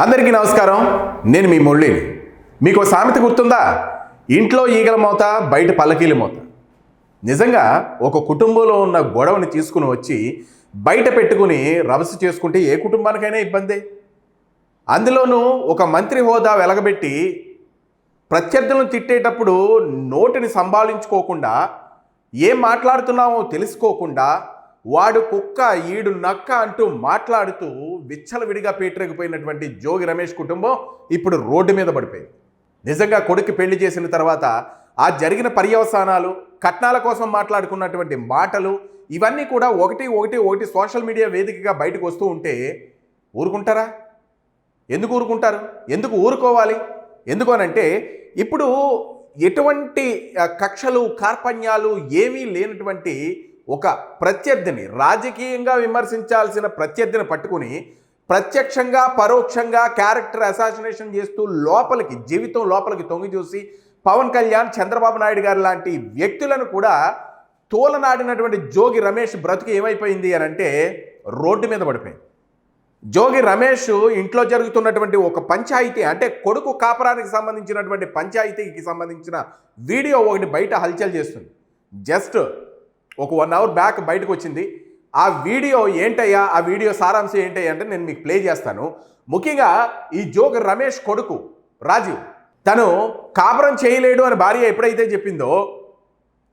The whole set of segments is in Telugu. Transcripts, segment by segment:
అందరికీ నమస్కారం. నేను మీ మురళిని. మీకు సామెత గుర్తుందా? ఇంట్లో ఈగల మోత, బయట పల్లకీల మోత. నిజంగా ఒక కుటుంబంలో ఉన్న గొడవని తీసుకుని వచ్చి బయట పెట్టుకుని రభస చేసుకుంటే ఏ కుటుంబానికైనా ఇబ్బందే. అందులోనూ ఒక మంత్రి హోదా వెలగబెట్టి ప్రత్యర్థులను తిట్టేటప్పుడు నోటిని సంభాళించుకోకుండా, ఏం మాట్లాడుతున్నామో తెలుసుకోకుండా, వాడు కుక్క ఈడు నక్క అంటూ మాట్లాడుతూ విచ్చలవిడిగా పేటరేగిపోయినటువంటి జోగి రమేష్ కుటుంబం ఇప్పుడు రోడ్డు మీద పడిపోయింది. నిజంగా కొడుకు పెళ్లి చేసిన తర్వాత ఆ జరిగిన పర్యవసానాలు, కట్నాల కోసం మాట్లాడుకున్నటువంటి మాటలు, ఇవన్నీ కూడా ఒకటి సోషల్ మీడియా వేదికగా బయటకు వస్తూ ఉంటే ఊరుకుంటారా? ఎందుకు ఊరుకుంటారు? ఎందుకు ఊరుకోవాలి? ఎందుకనంటే ఇప్పుడు ఎటువంటి కక్షలు, కార్పణ్యాలు ఏమీ లేనటువంటి ఒక ప్రత్యర్థిని, రాజకీయంగా విమర్శించాల్సిన ప్రత్యర్థిని పట్టుకుని ప్రత్యక్షంగా పరోక్షంగా క్యారెక్టర్ అసాసినేషన్ చేస్తూ జీవితం లోపలికి తొంగి చూసి పవన్ కళ్యాణ్, చంద్రబాబు నాయుడు గారు లాంటి వ్యక్తులను కూడా తోలనాడినటువంటి జోగి రమేష్ బ్రతుకు ఏమైపోయింది అని అంటే రోడ్డు మీద పడిపోయింది. జోగి రమేష్ ఇంట్లో జరుగుతున్నటువంటి ఒక పంచాయతీ, అంటే కొడుకు కాపురానికి సంబంధించినటువంటి పంచాయతీకి సంబంధించిన వీడియో ఒకటి బయట హల్చల్ చేస్తుంది. జస్ట్ ఒక 1 అవర్ బ్యాక్ బయటకు వచ్చింది. ఆ వీడియో ఏంటయ్యా, ఆ వీడియో సారాంశం ఏంటయ్యా అంటే నేను మీకు ప్లే చేస్తాను. ముఖ్యంగా ఈ జోగి రమేష్ కొడుకు రాజీవ్, తను కాపురం చేయలేడు అని భార్య ఎప్పుడైతే చెప్పిందో,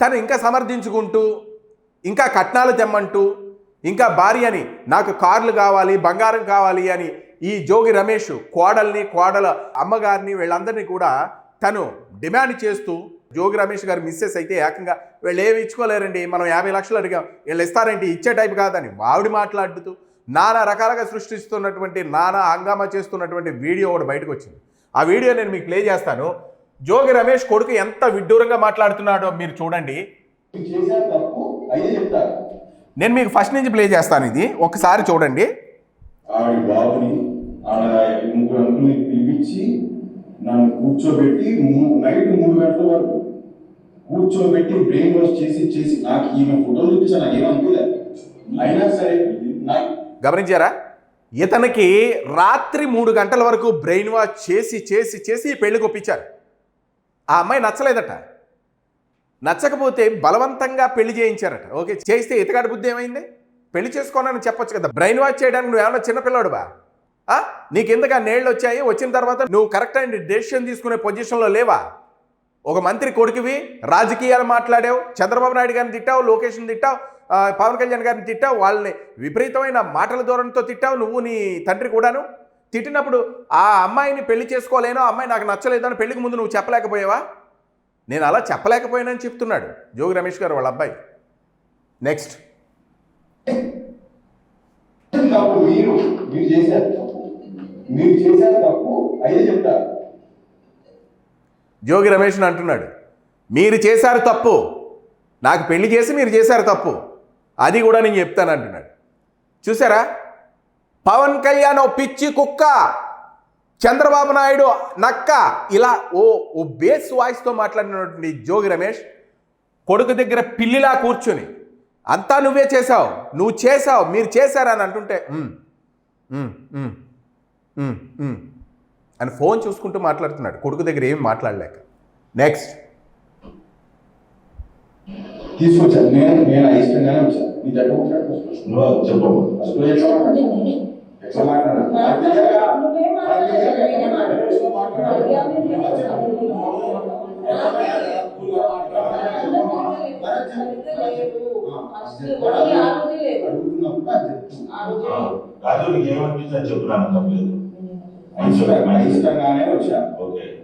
తను ఇంకా సమర్థించుకుంటూ, ఇంకా కట్నాలు తెమ్మంటూ, ఇంకా భార్యని నాకు కార్లు కావాలి, బంగారం కావాలి అని ఈ జోగి రమేష్ కోడల అమ్మగారిని వీళ్ళందరినీ కూడా తను డిమాండ్ చేస్తూ, జోగి రమేష్ గారు మిస్సెస్ అయితే ఏకంగా వీళ్ళు ఏమి ఇచ్చుకోలేరండి, మనం 50 లక్షలు అడిగాం, వీళ్ళు ఇస్తారేంటి, ఇచ్చే టైప్ కాదని ఆవిడ మాట్లాడుతూ నానా రకాలుగా సృష్టిస్తున్నటువంటి, నానా హంగామా చేస్తున్నటువంటి వీడియో ఒకటి బయటకు వచ్చింది. ఆ వీడియో నేను మీకు ప్లే చేస్తాను. జోగి రమేష్ కొడుకు ఎంత విడ్డూరంగా మాట్లాడుతున్నాడో మీరు చూడండి. నేను మీకు ఫస్ట్ నుంచి ప్లే చేస్తాను, ఇది ఒకసారి చూడండి. నన్ను కూర్చోబెట్టి నైట్ 3 గంటల వరకు కూర్చోబెట్టి బ్రెయిన్ వాష్ చేసి నాకు ఈమె ఫోటోలు చూపించా, నాకు ఏమనుకోలేదు. అయినా సరే గమనించారా? ఇతనికి రాత్రి 3 గంటల వరకు బ్రెయిన్ వాష్ చేసి పెళ్లి కొప్పించారు. ఆ అమ్మాయి నచ్చలేదట. నచ్చకపోతే బలవంతంగా పెళ్లి చేయించారట. ఓకే, చేస్తే ఇతగాడి బుద్ధి ఏమైంది? పెళ్లి చేసుకోనని చెప్పొచ్చు కదా. బ్రెయిన్ వాష్ చేయడానికి నువ్వు ఏమన్నా చిన్నపిల్లాడువా? నీకెందుకు ఆ నేళ్ళు వచ్చాయి? వచ్చిన తర్వాత నువ్వు కరెక్ట్ అయిన డెసిషన్ తీసుకునే పొజిషన్లో లేవా? ఒక మంత్రి కొడుకువి, రాజకీయాలు మాట్లాడావు, చంద్రబాబు నాయుడు గారిని తిట్టావు, లోకేష్ని తిట్టావు, పవన్ కళ్యాణ్ గారిని తిట్టావు, వాళ్ళని విపరీతమైన మాటల ధోరణితో తిట్టావు, నువ్వు నీ తండ్రి కూడాను. తిట్టినప్పుడు ఆ అమ్మాయిని పెళ్లి చేసుకోలేనో, అమ్మాయి నాకు నచ్చలేదని పెళ్లికి ముందు నువ్వు చెప్పలేకపోయావా? నేను అలా చెప్పలేకపోయానని చెప్తున్నాడు జోగి రమేష్ గారు వాళ్ళ అబ్బాయి. నెక్స్ట్, మీరు చేశారు తప్పు అయ్యే చెప్తారు. జోగి రమేష్ని అంటున్నాడు, మీరు చేశారు తప్పు, నాకు పెళ్లి చేసి మీరు చేశారు తప్పు, అది కూడా నేను చెప్తాను అంటున్నాడు. చూసారా? పవన్ కళ్యాణ్ ఓ పిచ్చి కుక్క, చంద్రబాబు నాయుడు నక్క, ఇలా ఓ బేస్ వాయిస్తో మాట్లాడినటువంటి జోగి రమేష్ కొడుకు దగ్గర పిల్లిలా కూర్చొని అంతా నువ్వే చేశావు, నువ్వు చేశావు, మీరు చేశారు అని అంటుంటే అని ఫోన్ చూసుకుంటూ మాట్లాడుతున్నాడు, కొడుకు దగ్గర ఏం మాట్లాడలేక. నెక్స్ట్, తీసుకొచ్చాను నేను అయిష్టంగానే వచ్చాను. నీ దగ్గర చెప్పు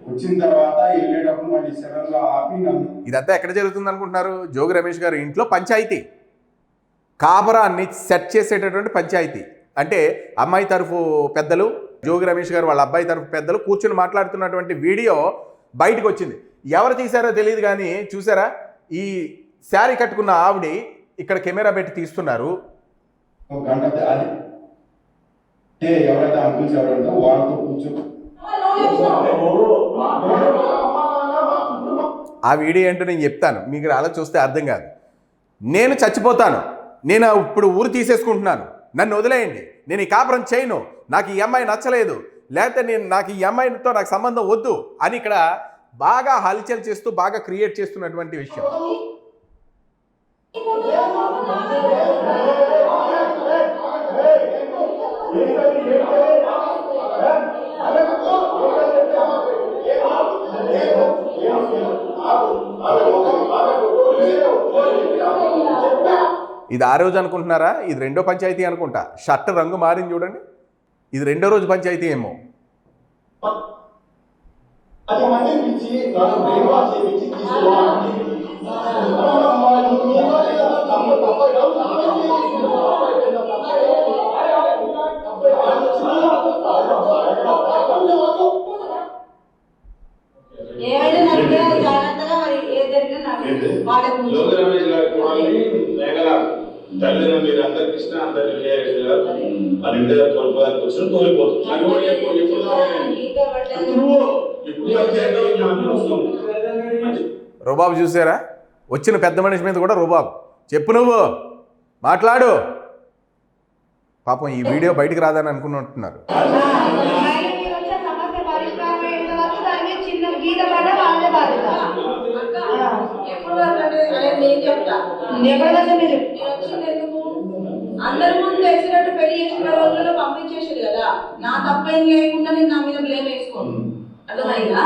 వచ్చిన తర్వాత వెళ్ళేటప్పుడు మళ్ళీ సడన్గా ఆపి ఇదంతా ఎక్కడ జరుగుతుంది అనుకుంటున్నారు? జోగి రమేష్ గారు ఇంట్లో పంచాయతీ, కాపురాన్ని సెట్ చేసేటటువంటి పంచాయతీ. అంటే అమ్మాయి తరఫు పెద్దలు, జోగి రమేష్ గారు వాళ్ళ అబ్బాయి తరఫు పెద్దలు కూర్చొని మాట్లాడుతున్నటువంటి వీడియో బయటకు వచ్చింది. ఎవరు తీశారో తెలియదు కానీ చూసారా, ఈ శారీ కట్టుకున్న ఆవిడ ఇక్కడ కెమెరా పెట్టి తీస్తున్నారు. ఎవరైతే అంకుల్స్ ఎవరైతే వాళ్ళతో కూర్చొని ఆ వీడియో ఏంటో నేను చెప్తాను, మీకు అలా చూస్తే అర్థం కాదు. నేను చచ్చిపోతాను, నేను ఇప్పుడు ఊరు తీసేసుకుంటున్నాను, నన్ను వదిలేయండి, నేను ఈ కాపురం చేయను, నాకు ఈ అమ్మాయి నచ్చలేదు, లేకపోతే నాకు ఈ అమ్మాయితో నాకు సంబంధం వద్దు అని ఇక్కడ బాగా హల్చల్ చేస్తూ బాగా క్రియేట్ చేస్తున్నటువంటి విషయం. ఇది ఆ రోజు అనుకుంటున్నారా? ఇది రెండో పంచాయతీ అనుకుంటా. షర్ట్ రంగు మారింది చూడండి. ఇది రెండో రోజు పంచాయతీ ఏమో. తల్లిదండ్రులు మీరు అందరు కృష్ణ అందరు వాళ్ళ ఇంటి దగ్గర తోలిపోదానికి వచ్చిన రుబాబు చూసారా? వచ్చిన పెద్ద మనిషి మీద కూడా రుబాబు. చెప్పు నువ్వు మాట్లాడు. పాపం ఈ వీడియో బయటికి రాదని అనుకుంటున్నారు. అందరి ముందు వేసినట్టు పెళ్లి చేసిన రోజుల్లో పంపించేసాడు కదా. నా తప్పేం లేకుండా నేను నా మీద బ్లేమ్ వేసుకోను. అర్థమైందా?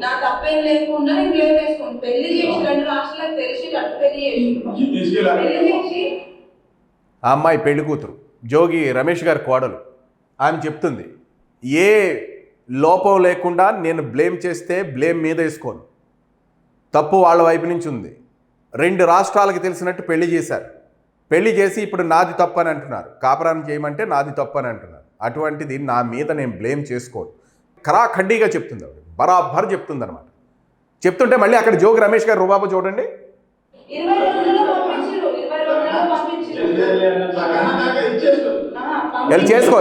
నా తప్పేం లేకుండా నేను బ్లేమ్ వేసుకోను. పెళ్లి చేసి 2 రాష్ట్రాలకు తెలిసి అట్టు పెళ్లి చేసి ఆ అమ్మాయి పెళ్లి కూతురు జోగి రమేష్ గారి కోడలు. ఆమె చెప్తుంది, ఏ లోపం లేకుండా నేను బ్లేమ్ చేస్తే బ్లేమ్ మీద వేసుకోను. తప్పు వాళ్ళ వైపు నుంచి ఉంది. 2 రాష్ట్రాలకు తెలిసినట్టు పెళ్లి చేశారు. పెళ్లి చేసి ఇప్పుడు నాది తప్పు అని అంటున్నారు. కాపురాన్ని చేయమంటే నాది తప్పు అని అంటున్నారు. అటువంటిది నా మీద నేను బ్లేమ్ చేసుకోను. ఖరాఖండిగా చెప్తుంది ఆవిడ. బరాబర్ చెప్తుంది అనమాట. చెప్తుంటే మళ్ళీ అక్కడ జోగి రమేష్ గారు రుబాబు చూడండి. వెళ్ళి చేసుకో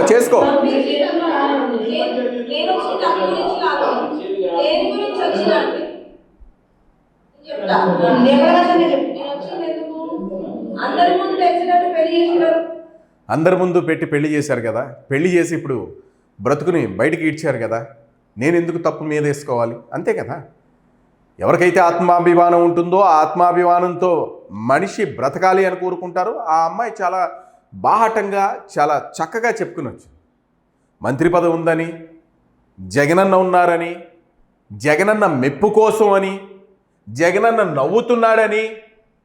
అందరి ముందు పెట్టి పెళ్లి చేశారు కదా. పెళ్లి చేసి ఇప్పుడు బ్రతుకుని బయటికి ఇడ్చారు కదా. నేను ఎందుకు తప్పు మీద వేసుకోవాలి? అంతే కదా. ఎవరికైతే ఆత్మాభిమానం ఉంటుందో ఆ ఆత్మాభిమానంతో మనిషి బ్రతకాలి అని కోరుకుంటారో ఆ అమ్మాయి చాలా బాహటంగా చాలా చక్కగా చెప్పుకునొచ్చు. మంత్రి పదవి ఉందని, జగనన్న ఉన్నారని, జగనన్న మెప్పు కోసం అని, జగనన్న నవ్వుతున్నాడని,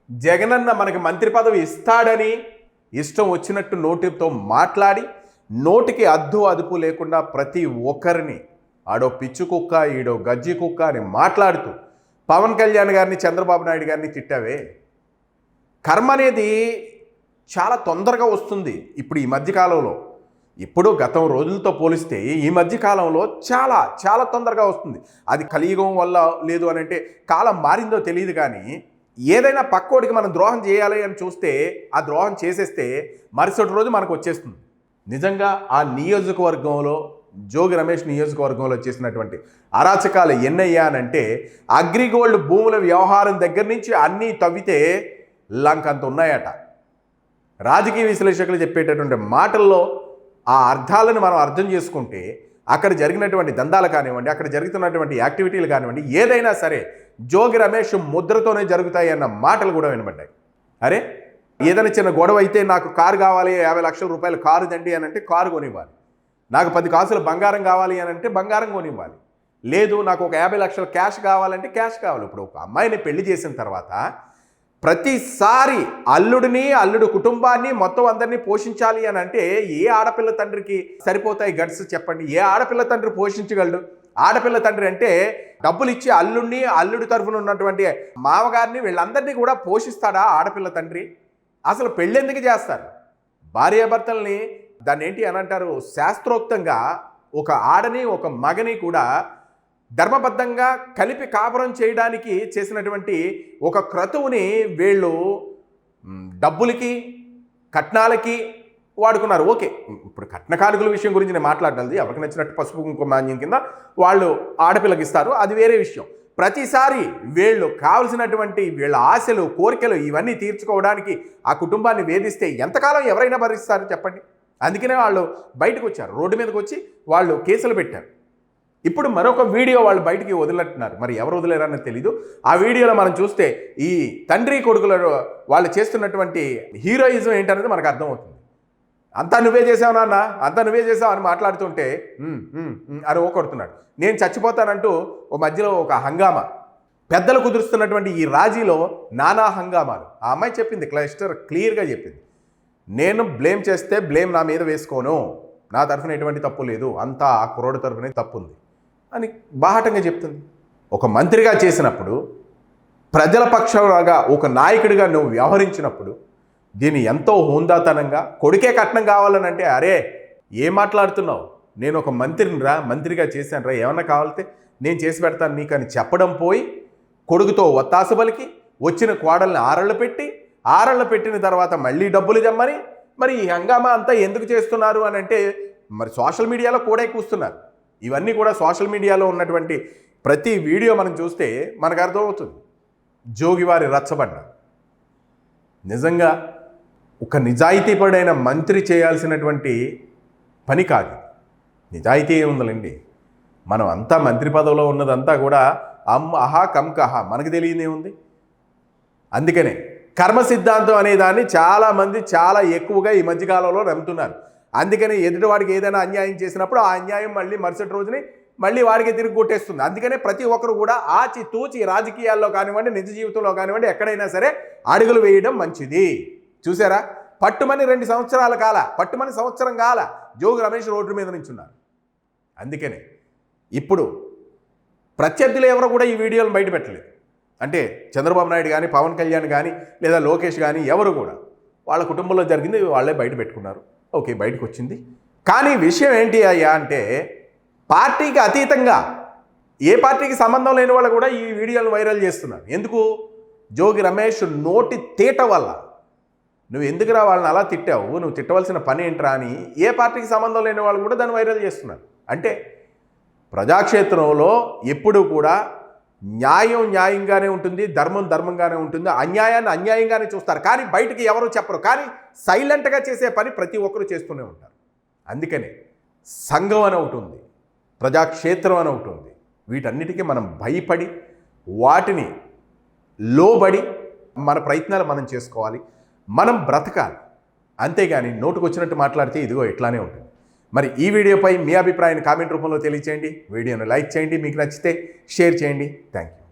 జగనన్న మనకి మంత్రి పదవి ఇస్తాడని ఇష్టం వచ్చినట్టు నోటితో మాట్లాడి నోటికి అద్దు అదుపు లేకుండా ప్రతి ఒక్కరిని ఆడో పిచ్చు కుక్క ఈడో గజ్జి కుక్క అని మాట్లాడుతూ పవన్ కళ్యాణ్ గారిని చంద్రబాబు నాయుడు గారిని తిట్టావే. కర్మ అనేది చాలా తొందరగా వస్తుంది ఇప్పుడు ఈ మధ్యకాలంలో. ఇప్పుడు గతం రోజులతో పోలిస్తే ఈ మధ్యకాలంలో చాలా చాలా తొందరగా వస్తుంది. అది కలియుగం వల్ల లేదు అని అంటే కాలం మారిందో తెలియదు. కానీ ఏదైనా పక్కోడికి మనం ద్రోహం చేయాలి అని చూస్తే ఆ ద్రోహం చేసేస్తే మరుసటి రోజు మనకు వచ్చేస్తుంది. నిజంగా ఆ నియోజకవర్గంలో జోగి రమేష్ నియోజకవర్గంలో చేసినటువంటి అరాచకాలు ఎన్నయ్యానంటే అగ్రిగోల్డ్ భూముల వ్యవహారం దగ్గర నుంచి అన్నీ తవ్వితే లంకంత ఉన్నాయట. రాజకీయ విశ్లేషకులు చెప్పేటటువంటి మాటల్లో ఆ అర్థాలను మనం అర్థం చేసుకుంటే అక్కడ జరిగినటువంటి దందాలు కానివ్వండి, అక్కడ జరుగుతున్నటువంటి యాక్టివిటీలు కానివ్వండి, ఏదైనా సరే జోగి రమేష్ ముద్రతోనే జరుగుతాయి అన్న మాటలు కూడా వినబడ్డాయి. అరే ఏదైనా చిన్న గొడవ అయితే నాకు కారు కావాలి, 50 లక్షల రూపాయలు కారు దండి అని అంటే కారు కొనివ్వాలి. నాకు 10 కాసులు బంగారం కావాలి అని అంటే బంగారం కొనివ్వాలి. లేదు నాకు ఒక 50 లక్షల క్యాష్ కావాలంటే క్యాష్ కావాలి. ఇప్పుడు ఒక అమ్మాయిని పెళ్లి చేసిన తర్వాత ప్రతిసారి అల్లుడు కుటుంబాన్ని మొత్తం అందరినీ పోషించాలి అని అంటే ఏ ఆడపిల్ల తండ్రికి సరిపోతాయి గట్స్ చెప్పండి? ఏ ఆడపిల్ల తండ్రి పోషించగలడు? ఆడపిల్ల తండ్రి అంటే డబ్బులు ఇచ్చి అల్లుడి తరఫున ఉన్నటువంటి మామగారిని వీళ్ళందరినీ కూడా పోషిస్తాడా ఆడపిల్ల తండ్రి? అసలు పెళ్ళెందుకు చేస్తారు? భార్యాభర్తల్ని దాన్ని ఏంటి అని అంటారు, శాస్త్రోక్తంగా ఒక ఆడని ఒక మగని కూడా ధర్మబద్ధంగా కలిపి కాపురం చేయడానికి చేసినటువంటి ఒక క్రతువుని వీళ్ళు డబ్బులకి కట్నాలకి వాడుకున్నారు. ఓకే, ఇప్పుడు కట్న కానుకల విషయం గురించి నేను మాట్లాడాలి. ఎవరికి నచ్చినట్టు పసుపు కుంకుమ మాన్యం కింద వాళ్ళు ఆడపిల్లకి ఇస్తారు, అది వేరే విషయం. ప్రతిసారి వీళ్ళు కావలసినటువంటి వీళ్ళ ఆశలు కోరికలు ఇవన్నీ తీర్చుకోవడానికి ఆ కుటుంబాన్ని వేధిస్తే ఎంతకాలం ఎవరైనా భరిస్తారు చెప్పండి? అందుకనే వాళ్ళు బయటకు వచ్చారు, రోడ్డు మీదకి వచ్చి వాళ్ళు కేసులు పెట్టారు. ఇప్పుడు మరొక వీడియో వాళ్ళు బయటికి వదిలినట్టున్నారు, మరి ఎవరు వదిలేరని తెలీదు. ఆ వీడియోలో మనం చూస్తే ఈ తండ్రి కొడుకుల వాళ్ళు చేస్తున్నటువంటి హీరోయిజం ఏంటనేది మనకు అర్థమవుతుంది. అంతా నువ్వే చేసావు నాన్న, అంతా నువ్వే చేసావు అని మాట్లాడుతుంటే అని కొడుతున్నాడు. నేను చచ్చిపోతానంటూ ఓ మధ్యలో ఒక హంగామా, పెద్దలు కుదురుస్తున్నటువంటి ఈ రాజీలో నానా హంగామాలు. ఆ అమ్మాయి చెప్పింది, క్లియర్గా చెప్పింది, నేను బ్లేమ్ చేస్తే బ్లేమ్ నా మీద వేసుకోను, నా తరఫున ఎటువంటి తప్పు లేదు, అంతా ఆ కుర్రోడు తరఫునే తప్పు ఉంది అని బాహటంగా చెప్తుంది. ఒక మంత్రిగా చేసినప్పుడు, ప్రజల పక్షంగా ఒక నాయకుడిగా నువ్వు వ్యవహరించినప్పుడు దీన్ని ఎంతో హుందాతనంగా, కొడుకే కట్నం కావాలనంటే అరే ఏం మాట్లాడుతున్నావు, నేను ఒక మంత్రిగా చేశాను రా, ఏమన్నా కావాలితే నేను చేసి పెడతాను నీకు అని చెప్పడం పోయి కొడుకుతో ఒత్తాస పలికి వచ్చిన కోడల్ని ఆరళ్ళు పెట్టిన తర్వాత మళ్ళీ డబ్బులు జమ్మని మరి ఈ హంగామా అంతా ఎందుకు చేస్తున్నారు అని అంటే మరి సోషల్ మీడియాలో కూడా కూస్తున్నారు. ఇవన్నీ కూడా సోషల్ మీడియాలో ఉన్నటువంటి ప్రతి వీడియో మనం చూస్తే మనకు అర్థమవుతుంది. జోగివారి రచ్చబండ నిజంగా ఒక నిజాయితీపరుడైన మంత్రి చేయాల్సినటువంటి పని కాదు. నిజాయితీ ఉందండి, మనం అంతా మంత్రి పదవిలో ఉన్నదంతా కూడా అహా కమ్ కహా, మనకు తెలియదేముంది. అందుకనే కర్మ సిద్ధాంతం అనే దాన్ని చాలామంది చాలా ఎక్కువగా ఈ మధ్యకాలంలో నమ్ముతున్నారు. అందుకని ఎదుటివాడికి ఏదైనా అన్యాయం చేసినప్పుడు ఆ అన్యాయం మళ్ళీ మరుసటి రోజుని మళ్ళీ వాడికి తిరిగి కొట్టేస్తుంది. అందుకనే ప్రతి ఒక్కరు కూడా ఆచితూచి రాజకీయాల్లో కానివ్వండి, నిజ జీవితంలో కానివ్వండి, ఎక్కడైనా సరే అడుగులు వేయడం మంచిది. చూసారా, పట్టుమని 2 సంవత్సరం కాల జోగి రమేష్ రోడ్డు మీద నుంచి ఉన్నారు. అందుకనే ఇప్పుడు ప్రత్యర్థులు ఎవరు కూడా ఈ వీడియోలను బయట పెట్టలేదు. అంటే చంద్రబాబు నాయుడు కానీ, పవన్ కళ్యాణ్ కానీ, లేదా లోకేష్ కానీ ఎవరు కూడా వాళ్ళ కుటుంబంలో జరిగింది వాళ్ళే బయట పెట్టుకున్నారు. ఓకే, బయటకు వచ్చింది. కానీ విషయం ఏంటి అయ్యా అంటే, పార్టీకి అతీతంగా ఏ పార్టీకి సంబంధం లేని వాళ్ళు కూడా ఈ వీడియోలను వైరల్ చేస్తున్నారు. ఎందుకు? జోగి రమేష్ నోటి తీట వల్ల. నువ్వు ఎందుకురా వాళ్ళని అలా తిట్టావు, నువ్వు తిట్టవలసిన పని ఏంట్రా అని ఏ పార్టీకి సంబంధం లేని వాళ్ళు కూడా దాన్ని వైరల్ చేస్తున్నారు. అంటే ప్రజాక్షేత్రంలో ఎప్పుడూ కూడా న్యాయం న్యాయంగానే ఉంటుంది, ధర్మం ధర్మంగానే ఉంటుంది, అన్యాయాన్ని అన్యాయంగానే చూస్తారు. కానీ బయటికి ఎవరు చెప్పరు. కానీ సైలెంట్గా చేసే పని ప్రతి ఒక్కరు చేస్తూనే ఉంటారు. అందుకనే సంఘం అని ఒకటి ఉంది, ప్రజాక్షేత్రం అని ఒకటి ఉంది. వీటన్నిటికీ మనం భయపడి వాటిని లోబడి మన ప్రయత్నాలు మనం చేసుకోవాలి, మనం బ్రతకాలి. అంతేగాని నోటుకు వచ్చినట్టు మాట్లాడితే ఇదిగో ఇట్లానే ఉంటుంది. మరి ఈ వీడియోపై మీ అభిప్రాయాన్ని కామెంట్ రూపంలో తెలియచేయండి. వీడియోను లైక్ చేయండి, మీకు నచ్చితే షేర్ చేయండి. Thank you.